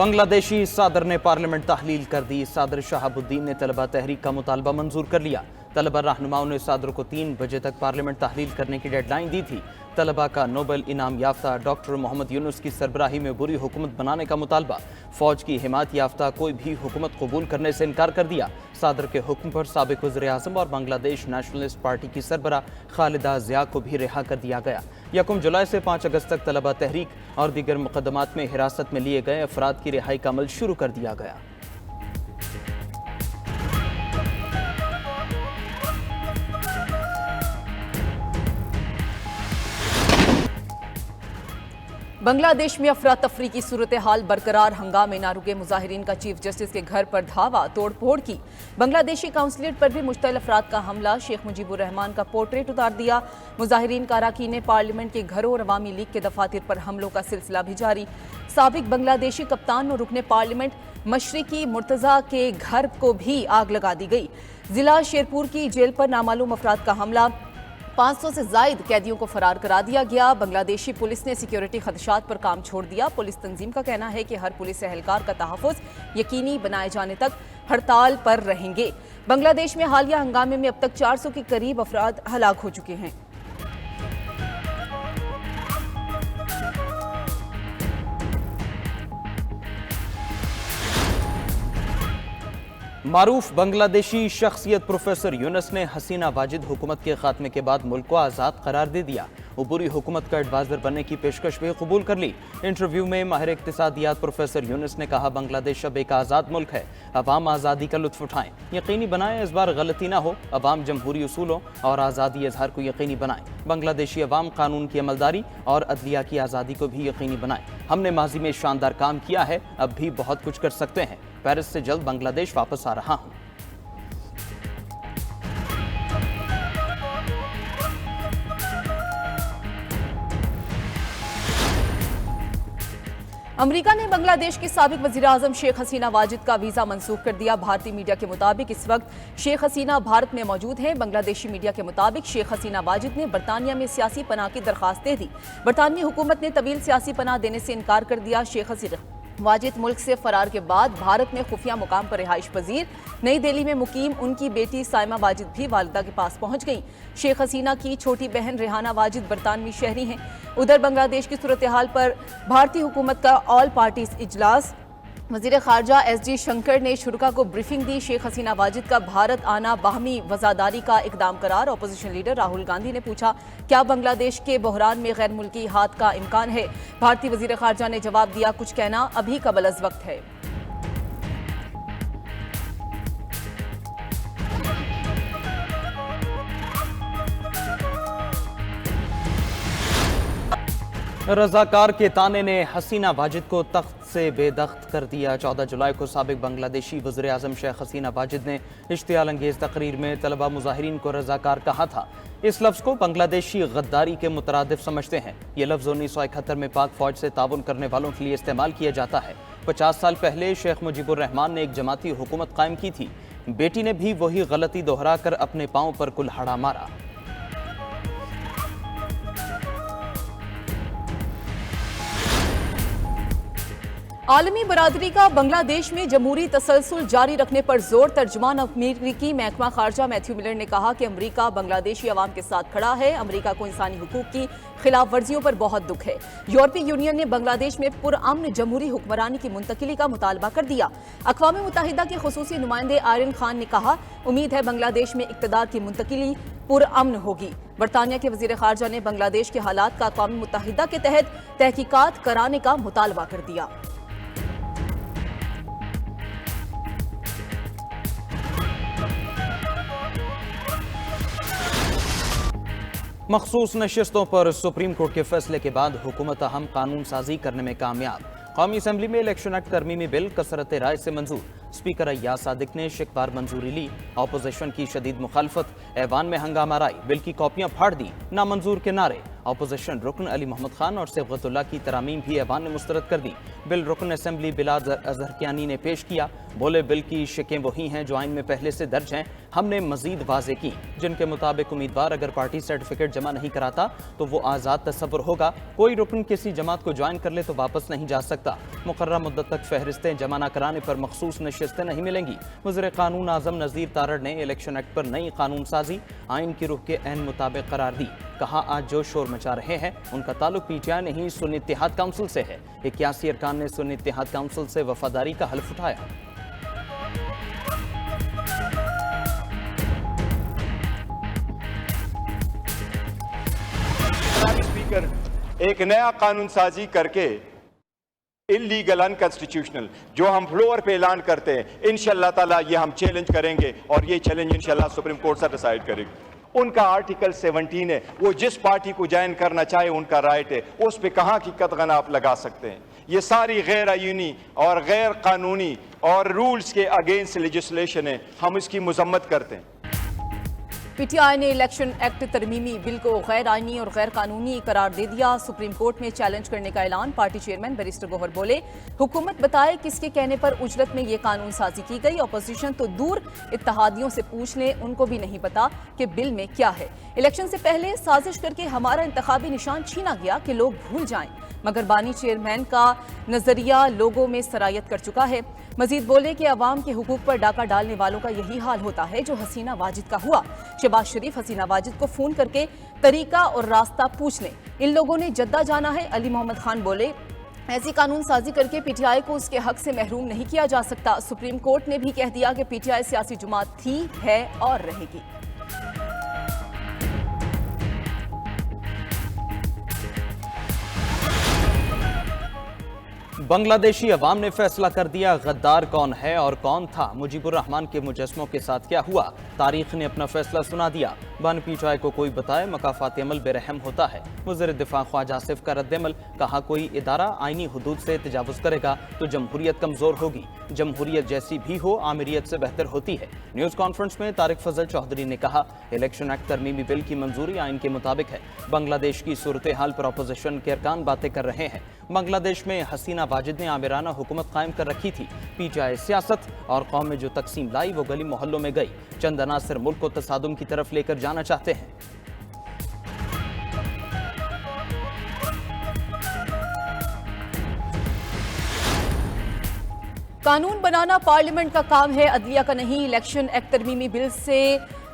बांग्लादेशी सादर ने पार्लियामेंट तहलील कर दी। सादर शहाबुद्दीन ने तलबा तहरीक का मुतालबा मंजूर कर लिया। तलबा रहनुमाओं ने सादर को 3 बजे तक पार्लियामेंट तहलील करने की डेडलाइन दी थी। तलबा का नोबेल इनाम याफ्ता डॉक्टर मोहम्मद यूनुस की सरबराही में बुरी हुकूमत बनाने का मुतालबा। फौज की हिमायत याफ्ता कोई भी हुकूमत कबूल करने से इनकार कर दिया। सादर के हुक्म पर साबिक वज़ीर आज़म और बांग्लादेश नेशनलिस्ट पार्टी की सरबराह खालिदा ज़िया को भी रिहा कर दिया गया। 1 जुलाई से 5 अगस्त तक तलबा तहरीक और दीगर मुकदमात में हिरासत में लिए गए अफराद की रिहाई का अमल शुरू कर दिया गया। बांग्लादेश में अफरा तफरी की सूरत हाल बरकरार। हंगामे ना रुके। मुजाहिरीन का चीफ जस्टिस के घर पर धावा, तोड़ फोड़ की। बांग्लादेशी काउंसलेट पर भी मुश्तइल अफराद का हमला। शेख मुजीबुर रहमान का पोर्ट्रेट उतार दिया। मुजाहिरीन का अरकान पार्लियामेंट के घरों और अवामी लीग के दफातर पर हमलों का सिलसिला भी जारी। साबिक बांग्लादेशी कप्तान और रुकने पार्लियामेंट मशरिकी मुर्तजा के घर को भी आग लगा दी गई। जिला शेरपुर की जेल पर नामालूम अफराद का हमला। 500 से जायद कैदियों को फरार करा दिया गया। बांग्लादेशी पुलिस ने सिक्योरिटी खदशात पर काम छोड़ दिया। पुलिस तंजीम का कहना है कि हर पुलिस एहलकार का तहफ़्फ़ुज़ यकीनी बनाए जाने तक हड़ताल पर रहेंगे। बांग्लादेश में हालिया हंगामे में अब तक 400 के करीब अफराद हलाक हो चुके हैं। मारूफ बांग्लादेशी शख्सियत प्रोफेसर यूनुस ने हसीना वाजिद हुकूमत के खात्मे के बाद मुल्क को आज़ाद करार दे दिया। उबूरी हुकूमत का एडवाइजर बनने की पेशकश भी कबूल कर ली। इंटरव्यू में माहिर इक्तिसादियात प्रोफेसर यूनुस ने कहा, बांग्लादेश अब एक आज़ाद मुल्क है। अवाम आज़ादी का लुत्फ उठाएं, यकीनी बनाएं इस बार गलती ना हो। अवाम जमहूरी उसूलों और आज़ादी इजहार को यकीनी बनाएं। बांग्लादेशी अवाम कानून की अमलदारी और अदलिया की आज़ादी को भी यकीनी बनाएं। हमने माजी में शानदार काम किया है, अब भी बहुत कुछ कर सकते हैं। पेरिस से जल्द बांग्लादेश वापस आ रहा हूं। अमेरिका ने बांग्लादेश के साबिक वज़ीर आज़म शेख हसीना वाजिद का वीज़ा मनसूख कर दिया। भारतीय मीडिया के मुताबिक इस वक्त शेख हसीना भारत में मौजूद हैं। बांग्लादेशी मीडिया के मुताबिक शेख हसीना वाजिद ने बरतानिया में सियासी पनाह की दरख्वास्त दे दी। बरतानवी हुकूमत ने तवील सियासी पनाह देने से इनकार कर दिया। शेख हसीना वाजिद मुल्क से फरार के बाद भारत में खुफिया मुकाम पर रिहाइश पजीर। नई दिल्ली में मुकीम उनकी बेटी साइमा वाजिद भी वालिदा के पास पहुंच गई। शेख हसीना की छोटी बहन रेहाना वाजिद बरतानवी शहरी हैं। उधर बांग्लादेश की सूरत हाल पर भारतीय हुकूमत का ऑल पार्टीज इजलास। वज़ीर ख़ारजा एस.जी. शंकर ने शुरा को ब्रीफिंग दी। शेख हसीना वाजिद का भारत आना बाहमी वज़ादारी का इकदाम करार। अपोजिशन लीडर राहुल गांधी ने पूछा, क्या बांग्लादेश के बहरान में गैर मुल्की हाथ का इम्कान है? भारतीय वज़ीर ख़ारजा ने जवाब दिया, कुछ कहना अभी कबल अज़ वक्त है। रजाकार के ताने ने हसीना वाजिद को तख्त से बेदख्त कर दिया। 14 जुलाई को साबिक बांग्लादेशी वज़ीर आज़म शेख हसीना वाजिद ने इश्तियाल अंगेज़ तकरीर में तलबा मुजाहिरीन को रजाकार कहा था। इस लफ्ज़ को बांग्लादेशी गद्दारी के मुतरादिफ समझते हैं। ये लफ्ज़ 1971 में पाक फ़ौज से ताउन करने वालों के लिए इस्तेमाल किया जाता है। 50 साल पहले शेख मुजीबुर रहमान ने एक जमाती हुकूमत कायम की थी। बेटी ने भी वही गलती दोहरा कर अपने पाँव पर कुल्हाड़ा मारा। आलमी बरादरी का बांग्लादेश में जमहूरी तसलसल जारी रखने पर जोर। तर्जुमान अमेरिकी महकमा खारजा मैथ्यू मिलर ने कहा कि अमेरिका बांग्लादेशी अवाम के साथ खड़ा है। अमेरिका को इंसानी हुकूक की खिलाफ वर्जियों पर बहुत दुख है। यूरोपीय यूनियन ने बांग्लादेश में पुरअमन जमहूरी हुक्मरानी की मुंतकिली का मुतालबा कर दिया। अक़वाम मुत्तहिदा के खुसूसी नुमाइंदे आयरन खान ने कहा, उम्मीद है बांग्लादेश में इक़्तिदार की मुंतकिली पुरअमन होगी। बरतानिया के वज़ीर ख़ारजा ने बांग्लादेश के हालात का अक़वाम मुत्तहिदा के तहत तहकीकात कराने का मुतालबा कर दिया। मखसूस नशिस्तों पर सुप्रीम कोर्ट के फैसले के बाद हुकूमत अहम कानून साजी करने में कामयाब। कौमी असम्बली में इलेक्शन एक्ट तरमीमी बिल कसरत राय से मंजूर। स्पीकर अय्याज सादिक ने शिकवार मंजूरी ली। अपोजिशन की शदीद मुखालफत, ऐवान में हंगामा राय, बिल की कॉपियां फाड़ दी, नामंजूर के नारे। अपोजिशन रुकन अली मोहम्मद खान और सिबगतुल्लाह की तरामीम भी ऐवान ने मुस्तरद कर दी। बिल रुकन असेंबली बिलाल अजहरकियानी ने पेश किया। बोले, बिल की शिकें वही हैं जो आइन में पहले से दर्ज हैं। हमने मजीद वाजे की, जिनके मुताबिक उम्मीदवार अगर पार्टी सर्टिफिकेट जमा नहीं कराता तो वो आज़ाद तस्वुर होगा। कोई रुकन किसी जमात को ज्वाइन कर ले तो वापस नहीं जा सकता। मुकर्रर मुद्दत तक फहरिस्तें जमा न कराने पर मखसूस नशिस्तें नहीं मिलेंगी। वज़ीर कानून आज़म नज़ीर तारड़ ने इलेक्शन एक्ट पर नई कानून साजी आइन की रूह के ऐन मुताबिक करार दी। कहा, आज जो शोर मचा रहे हैं उनका ताल्लुक पीटीआई नहीं सुन्नी इत्तेहाद काउंसिल से है। 81 अरकान ने सुन्नी इत्तेहाद काउंसिल से वफादारी का हल्फ उठाया। स्पीकर, एक नया कानून साजी करके इलीगल अनकॉन्स्टिट्यूशनल जो हम फ्लोर पे ऐलान करते हैं, इंशाअल्लाह ताला ये हम चैलेंज करेंगे और ये चैलेंज इंशाअल्लाह सुप्रीम कोर्ट से डिसाइड करेगी। उनका आर्टिकल 17 है, वो जिस पार्टी को ज्वाइन करना चाहे उनका राइट है, उस पे कहाँ की कतगन आप लगा सकते हैं। ये सारी गैर आईनी और गैर कानूनी और रूल्स के अगेंस्ट लेजिस्लेशन है, हम इसकी मजम्मत करते हैं। पीटीआई ने इलेक्शन एक्ट तरमीमी बिल को गैर आईनी और गैर कानूनी करार दे दिया। सुप्रीम कोर्ट में चैलेंज करने का ऐलान। पार्टी चेयरमैन बैरिस्टर गौहर बोले, हुकूमत बताए किसके कहने पर उजरत में ये कानून साजी की गई। अपोजिशन तो दूर, इत्तेहादियों से पूछ लें, उनको भी नहीं पता कि बिल में क्या है। इलेक्शन से पहले साजिश करके हमारा इंतखाबी निशान छीना गया कि लोग भूल जाएं, मगर बानी चेयरमैन का नजरिया लोगों में सरायत कर चुका है। मजीद बोले कि अवाम के हुकूक पर डाका डालने वालों का यही हाल होता है जो हसीना वाजिद का हुआ। शहबाज शरीफ हसीना वाजिद को फोन करके तरीका और रास्ता पूछ लें, इन लोगों ने जद्दा जाना है। अली मोहम्मद खान बोले, ऐसी कानून साजी करके पीटीआई को उसके हक से महरूम नहीं किया जा सकता। सुप्रीम कोर्ट ने भी कह दिया कि पीटीआई सियासी जमात थी, है और रहेगी। बांग्लादेशी अवाम ने फैसला कर दिया गद्दार कौन है और कौन था। मुजीबुर रहमान के मुजस्मों के साथ क्या हुआ, तारीख ने अपना फैसला सुना दिया। बन पीटीआई को कोई बताए, मकाफात अमल बेरहम होता है। वज़ीर दिफा ख्वाजा आसिफ का रद्द-ए-अमल, कहा कोई इदारा आईनी हुदूद से तजावुज़ करेगा तो जमहूरियत कमज़ोर होगी। जमहूरियत जैसी भी हो, आमिरियत से बेहतर होती है। न्यूज़ कॉन्फ्रेंस में तारिक फजल चौधरी ने कहा, इलेक्शन एक्ट तरमीमी बिल की मंजूरी आइन के मुताबिक है। बांग्लादेश की सूरत हाल पर अपोजिशन के अरकान बातें कर रहे हैं। बांग्लादेश में हसीना वाजिद ने आमिराना हुकूमत कायम कर रखी थी। पीटीआई सियासत और कौम में जो तकसीम लाई वो गली मोहल्लों में गई। चंद अनासर मुल्क को तसादुम की तरफ लेकर जाना चाहते हैं। कानून बनाना पार्लियामेंट का काम है, अदलिया का नहीं। इलेक्शन एक्ट तरमीमी बिल से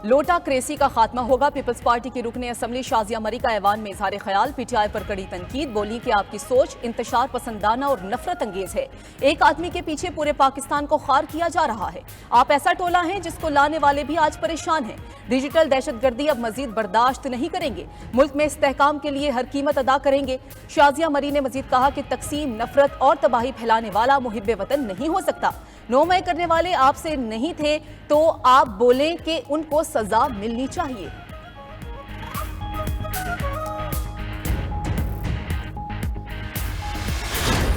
लोटा क्रेसी का खात्मा होगा। पीपल्स पार्टी की रुकने असम्बली शाजिया मरी का ऐवान में इजहार ख्याल। पीटीआई पर कड़ी तनकीद, बोली कि आपकी सोच इंतशार पसंदाना और नफरत अंगेज है। एक आदमी के पीछे पूरे पाकिस्तान को खार किया जा रहा है। आप ऐसा टोला हैं जिसको लाने वाले भी आज परेशान हैं। डिजिटल दहशतगर्दी अब मजीद बर्दाश्त नहीं करेंगे, मुल्क में इस्तेहकाम के लिए हर कीमत अदा करेंगे। शाजिया मरी ने मजीद कहा कि तकसीम, नफरत और तबाही फैलाने वाला मुहिब्बे वतन नहीं हो सकता। 9 मई करने वाले आपसे नहीं थे तो आप बोलें कि उनको सजा मिलनी चाहिए।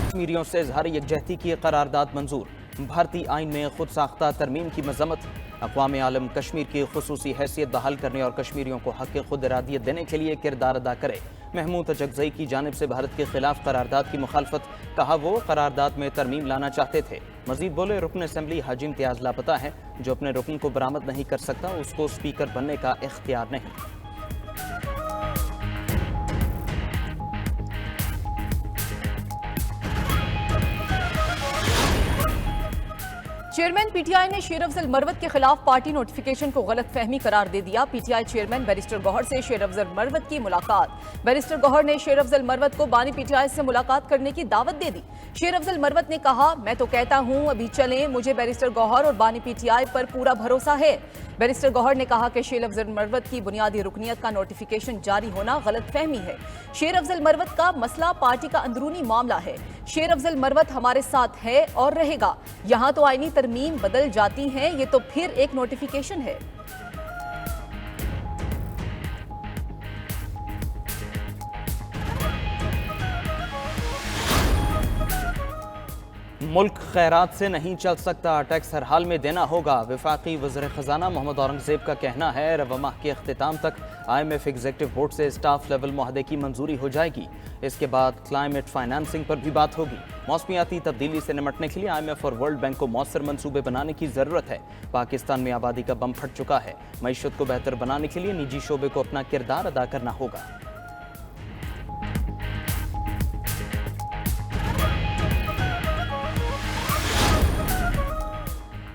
कश्मीरियों से इजहार यकजहती की करारदाद मंजूर। भारतीय आइन में खुद साख्ता तरमीम की मजम्मत। अक़वाम आलम कश्मीर की खुसूसी हैसियत बहाल करने और कश्मीरियों को हक़ खुद इरादियत देने के लिए किरदार अदा करे। महमूद अचकज़ई की जानिब से भारत के खिलाफ करारदाद की मुखालफत, कहा वो करारदाद में तरमीम लाना चाहते थे। मजीद बोले, रुकन असेंबली हाजी इम्तियाज़ लापता है, जो अपने रुकन को बरामद नहीं कर सकता उसको स्पीकर बनने का इख्तियार नहीं। चेयरमैन पीटीआई ने शेर अफजल मरवत के खिलाफ पार्टी नोटिफिकेशन को गलत फहमी करार दे दिया। पीटीआई चेयरमैन बैरिस्टर गौहर से शेर अफजल मरवत की मुलाकात। बैरिस्टर गौहर ने शेर अफजल मरवत को बानी पीटीआई से मुलाकात करने की दावत दे दी। शेर अफजल मरवत ने कहा, मैं तो कहता हूं अभी चलें, मुझे बैरिस्टर गौहर और बानी पीटीआई पर पूरा भरोसा है। बैरिस्टर गौहर ने कहा कि शेर अफजल मरवत की बुनियादी रुकनियत का नोटिफिकेशन जारी होना गलत फहमी है। शेर अफजल मरवत का मसला पार्टी का अंदरूनी मामला है। शेर अफजल मरवत हमारे साथ है और रहेगा। यहाँ तो आईनी तरमीम बदल जाती हैं, ये तो फिर एक नोटिफिकेशन है। मुल्क खैरात से नहीं चल सकता, टैक्स हर हाल में देना होगा। वफाकी वज़ीर ख़जाना मोहम्मद औरंगज़ेब का कहना है, रवा माह के अख्तिताम तक IMF एग्जीक्यूटिव बोर्ड से स्टाफ लेवल मुआहदे की मंजूरी हो जाएगी। इसके बाद क्लाइमेट फाइनेंसिंग पर भी बात होगी। मौसमियाती तब्दीली से निपटने के लिए IMF और वर्ल्ड बैंक को मौसर मंसूबे बनाने की ज़रूरत है। पाकिस्तान में आबादी का बम फट चुका है। मईशत को बेहतर बनाने के लिए निजी शोबे को अपना किरदार अदा करना होगा।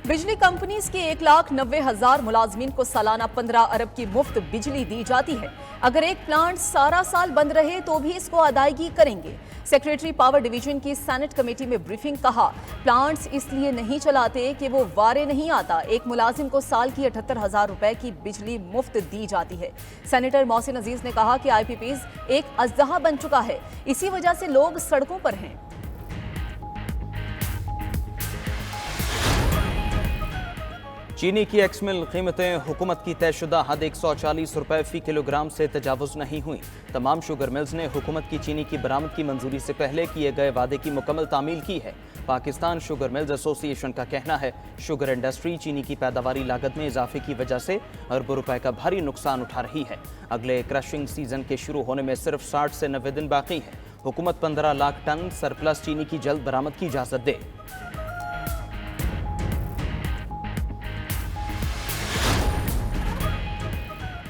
बिजली कंपनीज के 1,90,000 मुलाजमीन को सालाना 15 अरब की मुफ्त बिजली दी जाती है। अगर एक प्लांट सारा साल बंद रहे तो भी इसको अदायगी करेंगे। सेक्रेटरी पावर डिवीजन की सेनेट कमेटी में ब्रीफिंग कहा, प्लांट्स इसलिए नहीं चलाते कि वो वारे नहीं आता। एक मुलाजिम को साल की 78,000 रुपए की बिजली मुफ्त दी जाती है। सेनेटर मोहसिन अजीज ने कहा कि IPPs एक अजदहा बन चुका है, इसी वजह से लोग सड़कों पर हैं। चीनी की एक्समिल कीमतें हुकूमत की तयशुदा हद 140 रुपए फी किलोग्राम से तजावुज़ नहीं हुई। तमाम शुगर मिल्स ने हुकूमत की चीनी की बरामद की मंजूरी से पहले किए गए वादे की मुकम्मल तामील की है। पाकिस्तान शुगर मिल्स एसोसिएशन का कहना है, शुगर इंडस्ट्री चीनी की पैदावारी लागत में इजाफे की वजह से अरबों रुपए का भारी नुकसान उठा रही है। अगले क्रशिंग सीजन के शुरू होने में सिर्फ 60 से 90 दिन बाकी है। हुकूमत 15 लाख टन सरप्लस चीनी की जल्द बरामद की इजाज़त दे।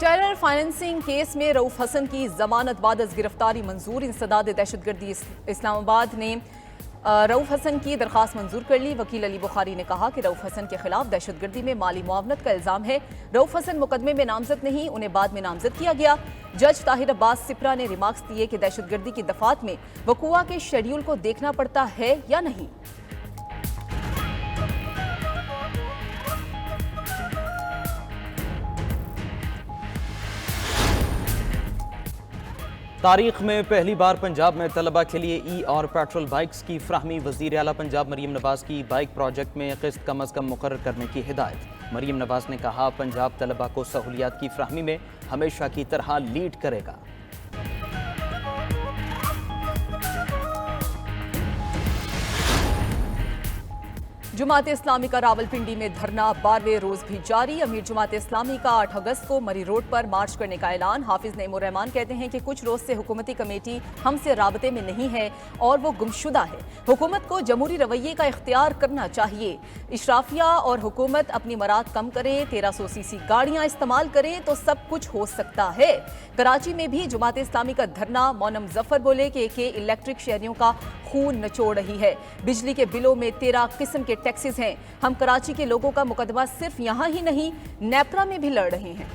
टेरर फाइनेंसिंग केस में रऊफ हसन की जमानत बाद गिरफ्तारी मंजूर। इंसदाद दहशतगर्दी इस्लामाबाद ने रऊफ हसन की दरखास्त मंजूर कर ली। वकील अली बुखारी ने कहा कि रऊफ हसन के खिलाफ दहशतगर्दी में माली मुआवनत का इल्जाम है। रऊफ हसन मुकदमे में नामजद नहीं, उन्हें बाद में नामजद किया गया। जज ताहिर अब्बास सिप्रा ने रिमार्क्स दिए कि दहशतगर्दी की दफात में वकूआ के शेड्यूल को देखना पड़ता है या नहीं। तारीख में पहली बार पंजाब में तलबा के लिए ई और पेट्रोल बाइक्स की फ्राहमी। वज़ीर आला पंजाब मरीम नवाज की बाइक प्रोजेक्ट में किस्त कम अज़ कम मुकर्रर करने की हिदायत। मरीम नवाज ने कहा, पंजाब तलबा को सहूलियात की फ्राहमी में हमेशा की तरह लीड करेगा। जुमात इस्लामी का रावलपिंडी में धरना 12वें रोज भी जारी। अमीर जुमात इस्लामी का 8 अगस्त को मरी रोड पर मार्च करने का ऐलान। हाफिज नईमुर रहमान कहते हैं कि कुछ रोज से हुकूमती कमेटी हमसे राबते में नहीं है और वो गुमशुदा है। हुकूमत को जमहूरी रवैये का इख्तियार करना चाहिए। इशराफिया और हुकूमत अपनी मराद कम करें, 1300 सीसी गाड़ियां इस्तेमाल करें तो सब कुछ हो सकता है। कराची में भी जुमात इस्लामी का धरना। मोनम जफर बोले कि इलेक्ट्रिक शहरियों का खून नचोड़ रही है। बिजली के बिलों में 13 किस्म के टैक्सेस हैं। हम कराची के लोगों का मुकदमा सिर्फ यहाँ ही नहीं, नेपरा में भी लड़ रहे हैं।